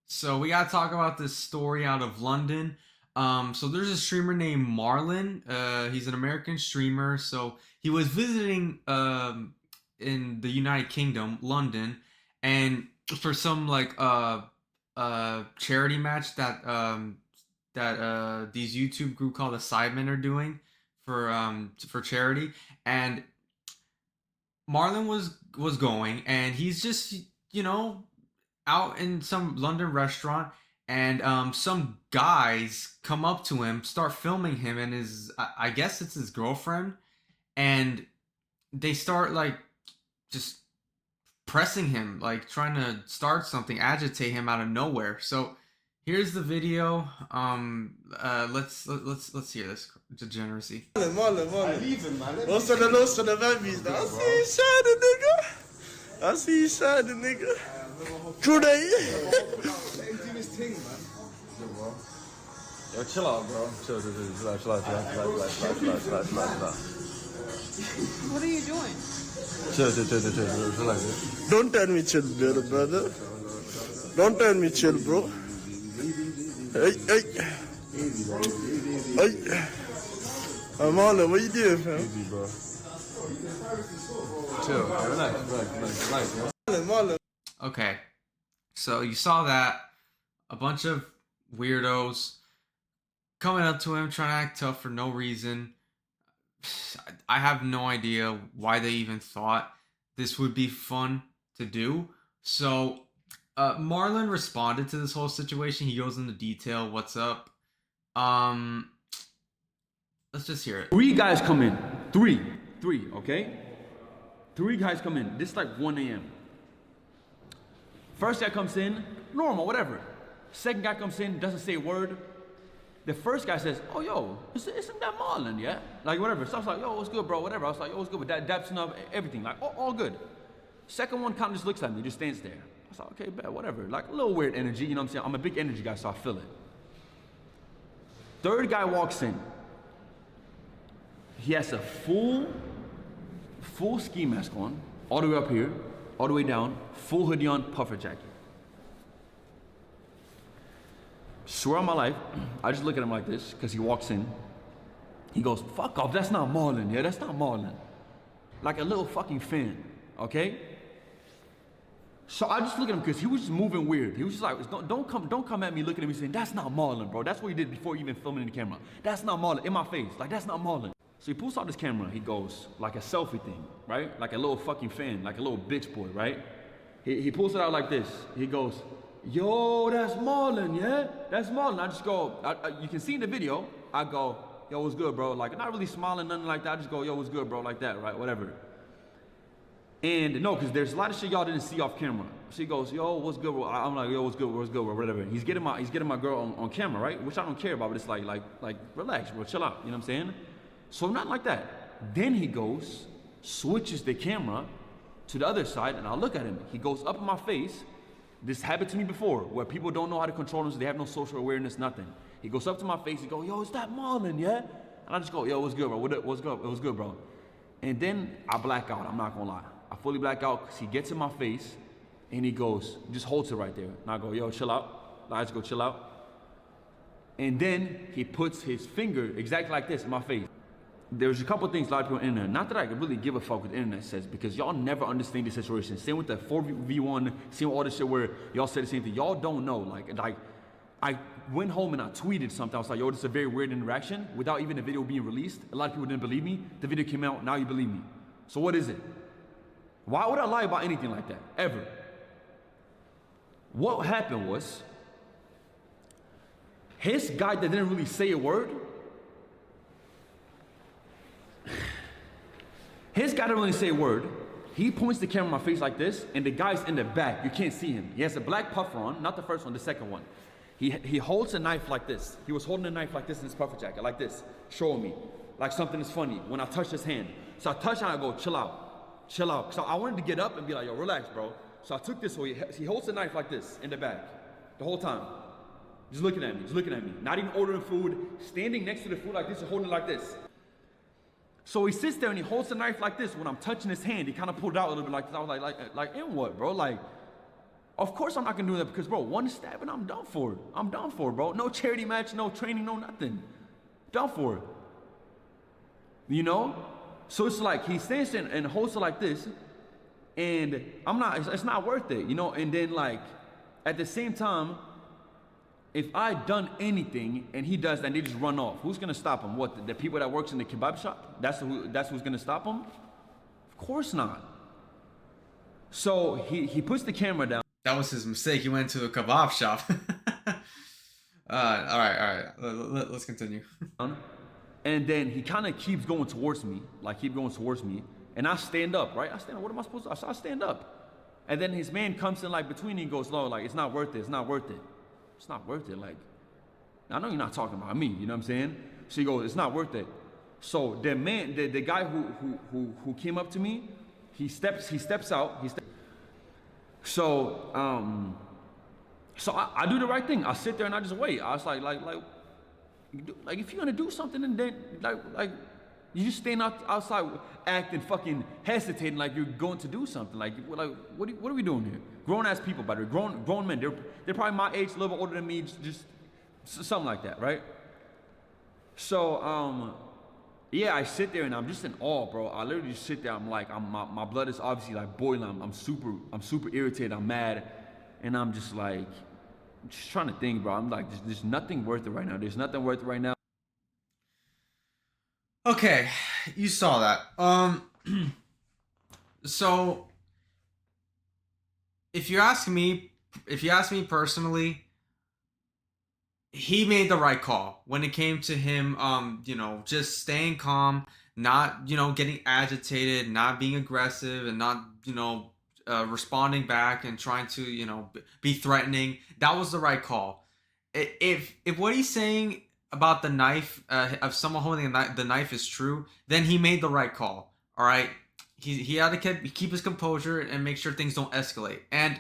So we gotta talk about this story out of London. So there's a streamer named Marlon. He's an American streamer. So he was visiting in the United Kingdom, London, and for some charity match that these YouTube group called the Sidemen are doing for charity. And Marlon was going, and he's just out in some London restaurant, and some guys come up to him, start filming him, and I guess it's his girlfriend, and they start like just pressing him, like trying to start something, agitate him out of nowhere. So here's the video. Let's hear this degeneracy. Marlon. What's on the babies? I see you shining, nigga. I see you shining, nigga. True day. Yo, chill out, bro. Chill out. What are you doing? Chill. Relax. Don't tell me chill, brother. Don't tell me chill, bro. Hey. Marlon, what you doing, fam? Easy, bro. Chill. Relax, bro. Marlon. Okay, so you saw that, a bunch of weirdos coming up to him trying to act tough for no reason. I have no idea why they even thought this would be fun to do. So Marlon responded to this whole situation. He goes into detail. What's up? Let's just hear it. Three guys come in. Three, okay? Three guys come in. This is like 1 a.m. First guy comes in, normal, whatever. Second guy comes in, doesn't say a word. The first guy says, oh, yo, isn't that Marlon, yeah? Like, whatever. So I was like, yo, what's good, bro? Whatever. I was like, yo, what's good with that? Dapsing up, everything. Like, all good. Second one kind of just looks at me, just stands there. I was like, okay, bet, whatever. Like, a little weird energy, you know what I'm saying? I'm a big energy guy, so I feel it. Third guy walks in. He has a full ski mask on, all the way up here, all the way down, full hoodie on, puffer jacket. Swear on my life, I just look at him like this, because he walks in. He goes, fuck off, that's not Marlon, yeah, that's not Marlon. Like a little fucking fan, okay? So I just look at him, because he was just moving weird. He was just like, don't come at me looking at me saying, that's not Marlon, bro. That's what he did before even filming in the camera. That's not Marlon, in my face, like that's not Marlon. So he pulls out his camera, he goes, like a selfie thing, right? Like a little fucking fan, like a little bitch boy, right? He pulls it out like this. He goes, yo, that's Marlon, yeah? That's Marlon. I just go, you can see in the video, I go, yo, what's good, bro? Like, not really smiling, nothing like that. I just go, yo, what's good, bro? Like that, right? Whatever. And no, because there's a lot of shit y'all didn't see off camera. She goes, yo, what's good, bro? I'm like, yo, what's good, bro? Whatever. He's getting my girl on camera, right? Which I don't care about, but it's like, relax, bro, chill out. You know what I'm saying? So not like that. Then he goes, switches the camera to the other side, and I look at him. He goes up in my face. This happened to me before, where people don't know how to control themselves. They have no social awareness, nothing. He goes up to my face. He goes, yo, is that Marlon, yeah? And I just go, yo, what's good, bro? What's good? It was good, bro. And then I black out. I'm not gonna lie. I fully black out because he gets in my face, and he goes, just holds it right there. And I go, yo, chill out. I just go, chill out. And then he puts his finger exactly like this in my face. There's a couple things a lot of people on the internet, not that I could really give a fuck what the internet says, because y'all never understand the situation. Same with the 4v1, same with all this shit where y'all say the same thing. Y'all don't know. Like I went home and I tweeted something. I was like, yo, this is a very weird interaction. Without even the video being released, a lot of people didn't believe me. The video came out, now you believe me. So what is it? Why would I lie about anything like that, ever? What happened was, his guy that didn't really say a word, his guy didn't really say a word. He points the camera in my face like this, and the guy's in the back. You can't see him. He has a black puffer on, not the first one, the second one. He holds a knife like this. He was holding a knife like this in his puffer jacket, like this, showing me, like something is funny when I touch his hand. So I touch and I go, chill out, chill out. So I wanted to get up and be like, yo, relax, bro. So I took this way. He holds the knife like this in the back the whole time. Just looking at me, not even ordering food, standing next to the food like this and holding it like this. So he sits there and he holds the knife like this. When I'm touching his hand, he kind of pulled it out a little bit like this. I was like, in what, bro? Like, Of course I'm not gonna do that because, bro, one stab and I'm done for. I'm done for, bro. No charity match, no training, no nothing. Done for. You know? So it's like he stands there and holds it like this, and it's not worth it, you know? And then, like, at the same time, if I done anything and he does that and they just run off, who's gonna stop him? What, the people that works in the kebab shop? That's who's gonna stop him? Of course not. So he puts the camera down. That was his mistake. He went to a kebab shop. All right. Let's continue. And then he kind of keeps going towards me, and I stand up, right? I stand up. What am I supposed to do? I stand up. And then his man comes in like between me and goes, "No, like, it's not worth it. It's not worth it. It's not worth it." Like, I know you're not talking about me, you know what I'm saying? So he goes, "It's not worth it." So the man, the guy who came up to me, he steps out. So I do the right thing. I sit there and I just wait. I was like if you're gonna do something, and then like you just staying outside acting fucking hesitating like you're going to do something. Like what are we doing here? Grown ass people, by the way, grown men. They're probably my age, a little bit older than me, just something like that, right? So yeah, I sit there and I'm just in awe, bro. I literally just sit there. I'm like, my blood is obviously like boiling. I'm super irritated. I'm mad, and I'm just like, just trying to think, bro. I'm like, there's nothing worth it right now. There's nothing worth it right now. Okay, you saw that. So if you ask me personally, he made the right call when it came to him, just staying calm, not, getting agitated, not being aggressive, and not, responding back and trying to, be threatening. That was the right call. If what he's saying about the knife, of someone holding the knife is true, then he made the right call. All right, he had to keep his composure and make sure things don't escalate. And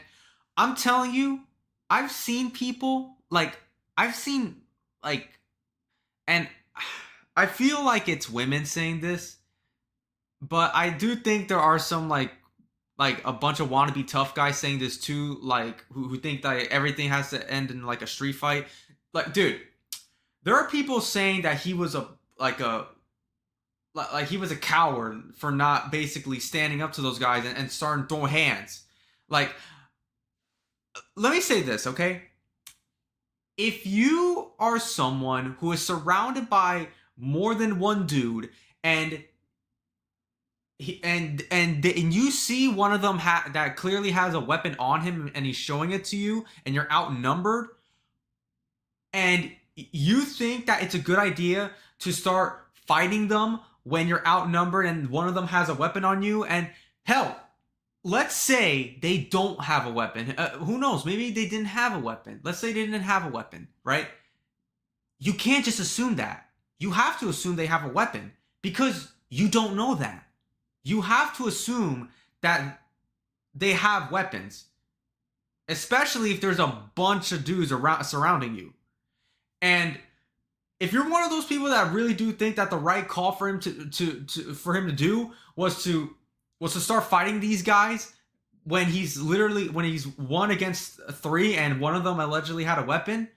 I'm telling you, I've seen people and I feel like it's women saying this, but I do think there are some like a bunch of wannabe tough guys saying this too, like who think that everything has to end in like a street fight. Like, dude, there are people saying that he was he was a coward for not basically standing up to those guys and starting throwing hands. Like, let me say this, okay? If you are someone who is surrounded by more than one dude and you see one of them that clearly has a weapon on him and he's showing it to you and you're outnumbered, and you think that it's a good idea to start fighting them when you're outnumbered and one of them has a weapon on you, and hell, let's say they don't have a weapon. Who knows? Maybe they didn't have a weapon. Let's say they didn't have a weapon, right? You can't just assume that. You have to assume they have a weapon because you don't know that. You have to assume that they have weapons, especially if there's a bunch of dudes surrounding you. And if you're one of those people that really do think that the right call for him to do was to start fighting these guys when he's 1 against 3 and one of them allegedly had a weapon,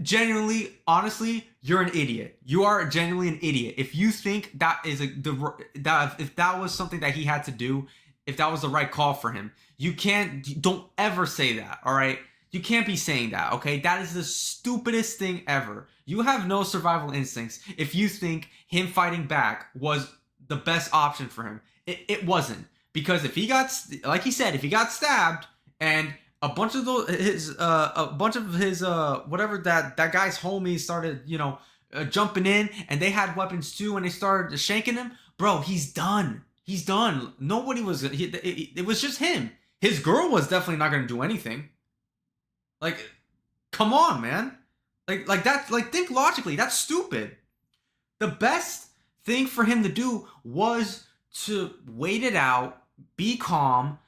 genuinely, honestly, you're an idiot. You are genuinely an idiot if you think that is if that was something that he had to do, if that was the right call for him. Don't ever say that, all right? You can't be saying that, okay? That is the stupidest thing ever. You have no survival instincts if you think him fighting back was the best option for him. It wasn't. Because if he got, like he said, if he got stabbed and a bunch of his whatever that guy's homies started, jumping in and they had weapons too and they started shanking him, bro, he's done. He's done. Nobody was, it was just him. His girl was definitely not going to do anything. Like, come on, man. Like that, think logically. That's stupid. The best thing for him to do was to wait it out, be calm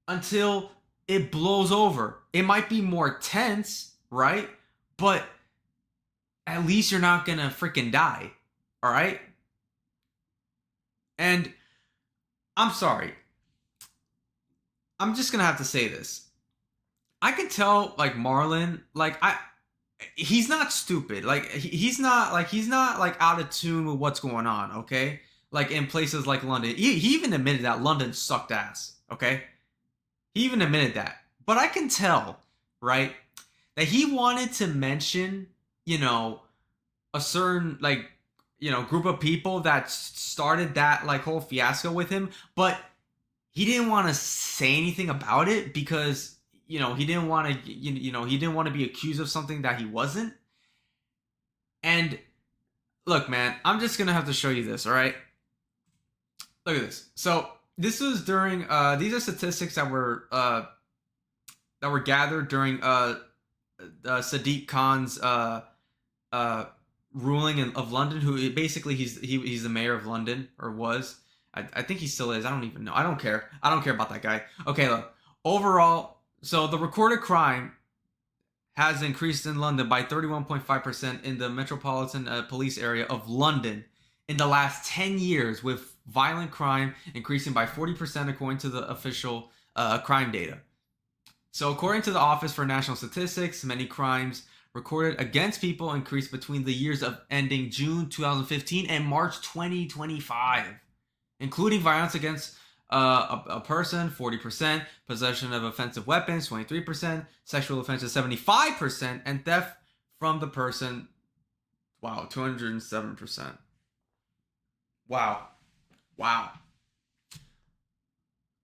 until it blows over. It might be more tense, right? But at least you're not gonna freaking die. All right? And I'm sorry. I'm just gonna have to say this. I can tell like Marlon, like he's not stupid. Like he's not like out of tune with what's going on. Okay, like in places like London, he even admitted that London sucked ass. Okay, he even admitted that. But I can tell, right, that he wanted to mention, you know, a certain like group of people that started that like whole fiasco with him, but he didn't want to say anything about it because he didn't want to he didn't want to be accused of something that he wasn't. And look, man, I'm just gonna have to show you this. All right, look at this. So this was during these are statistics that were gathered during Sadiq Khan's ruling of London. Who basically he's the mayor of London, or was. I think he still is. I don't even know. I don't care. I don't care about that guy. Okay, look. Overall, so the recorded crime has increased in London by 31.5% in the Metropolitan Police area of London in the last 10 years, with violent crime increasing by 40% according to the official crime data. So according to the Office for National Statistics, many crimes recorded against people increased between the years of ending June 2015 and March 2025, including violence against a person, 40%, possession of offensive weapons, 23%, sexual offenses, 75%, and theft from the person, wow, 207%. Wow. Wow.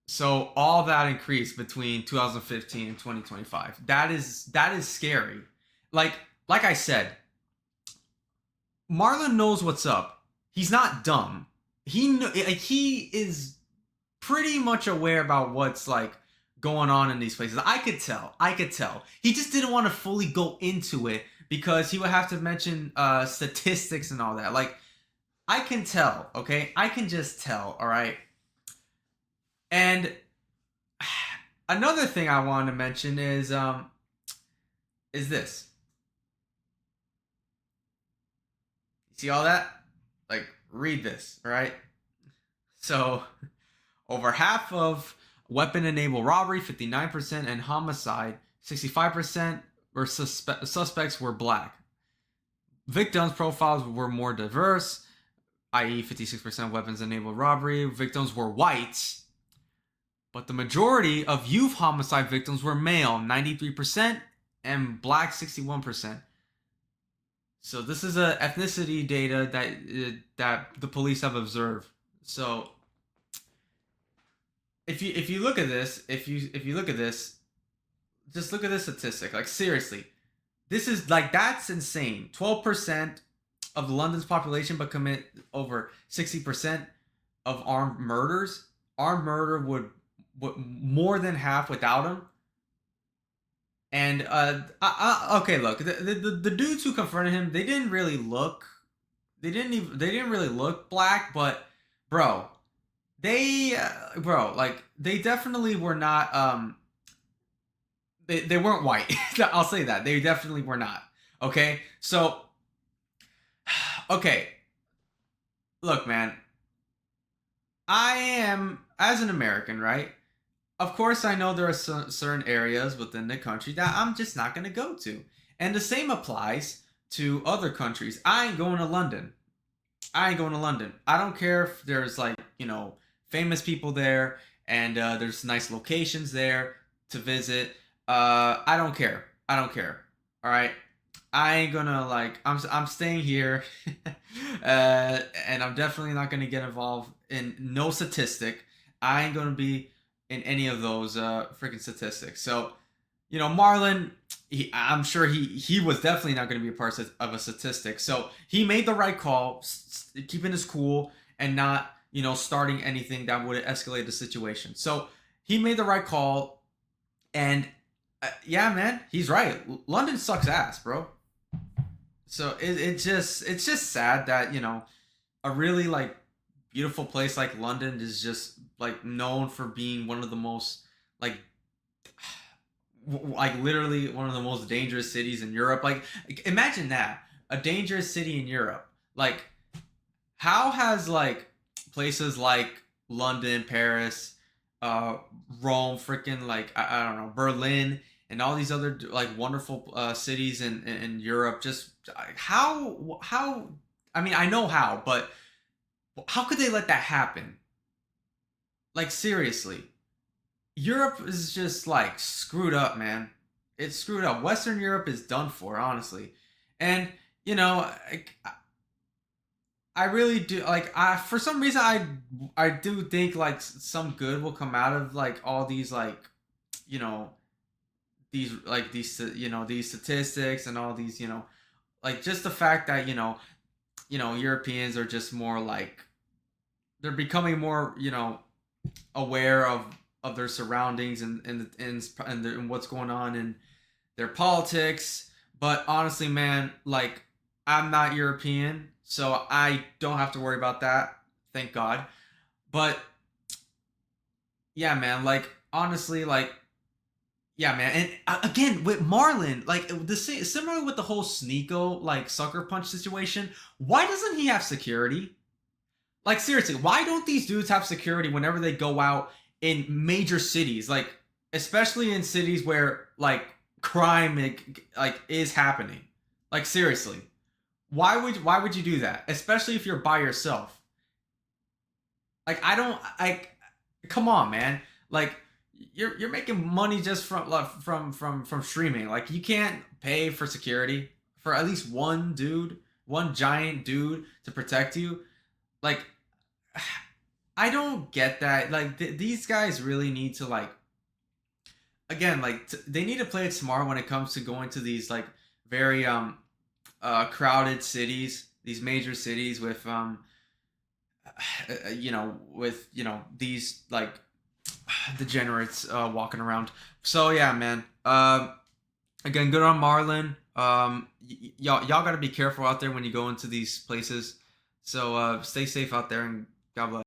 So all that increased between 2015 and 2025. That is scary. Like I said, Marlon knows what's up. He's not dumb. He is pretty much aware about what's like going on in these places. I could tell. He just didn't want to fully go into it because he would have to mention statistics and all that. Like, I can tell, okay? I can just tell, all right? And another thing I wanted to mention is this. See all that? Like, read this, all right? So, over half of weapon-enabled robbery, 59%, and homicide, 65%, were suspects were black. Victims' profiles were more diverse, i.e., 56% of weapons-enabled robbery. Victims were white, but the majority of youth homicide victims were male, 93%, and black, 61%. So this is a ethnicity data that the police have observed. So if you look at this, if you look at this, just look at this statistic. Like, seriously, this is like, that's insane. 12% of London's population but commit over 60% of armed murders. Armed murder would more than half without him. And okay, look, the dudes who confronted him, they didn't really look black, but bro, like, they definitely were not they weren't white. I'll say that. They definitely were not. Okay? So okay. Look, man. I am, as an American, right? Of course, I know there are certain areas within the country that I'm just not going to go to. And the same applies to other countries. I ain't going to London. I don't care if there's, like, famous people there and there's nice locations there to visit. I don't care. All right. I ain't gonna, like, I'm staying here. And I'm definitely not gonna get involved in no statistic. I ain't gonna be in any of those freaking statistics. So, Marlon, I'm sure he was definitely not going to be a part of a statistic. So he made the right call, keeping his cool and not, starting anything that would escalate the situation. So he made the right call, and yeah, man, he's right. London sucks ass, bro. So it's just sad that a really, like, beautiful place like London is just, like, known for being one of the most, like literally one of the most dangerous cities in Europe. Like, imagine that, a dangerous city in Europe. Like, how has, like, places like London, Paris, Rome, freaking, like, I don't know, Berlin, and all these other like wonderful cities in Europe. Just how I mean, I know how, but how could they let that happen? Like seriously, Europe is just like screwed up, man. It's screwed up. Western Europe is done for, honestly. And you know, I really do like. I for some reason I do think like some good will come out of like all these like you know these statistics and all these like just the fact that Europeans are just more like they're becoming more aware of their surroundings and what's going on in their politics. But honestly, man, like I'm not European, so I don't have to worry about that. Thank God. But yeah, man, like honestly, like yeah, man. And again with Marlon, like similar with the whole Sneeko like sucker punch situation. Why doesn't he have security? Like seriously, why don't these dudes have security whenever they go out in major cities? Like especially in cities where like crime like is happening. Like seriously. Why would you do that? Especially if you're by yourself. Like I don't like come on, man. Like you're making money just from streaming. Like you can't pay for security for at least one dude, one giant dude to protect you. Like I don't get that. Like these guys really need to like again like they need to play it smart when it comes to going to these like very crowded cities, these major cities with these like degenerates walking around. So yeah, man. Again, good on Marlon. Y'all got to be careful out there when you go into these places. So stay safe out there and God bless.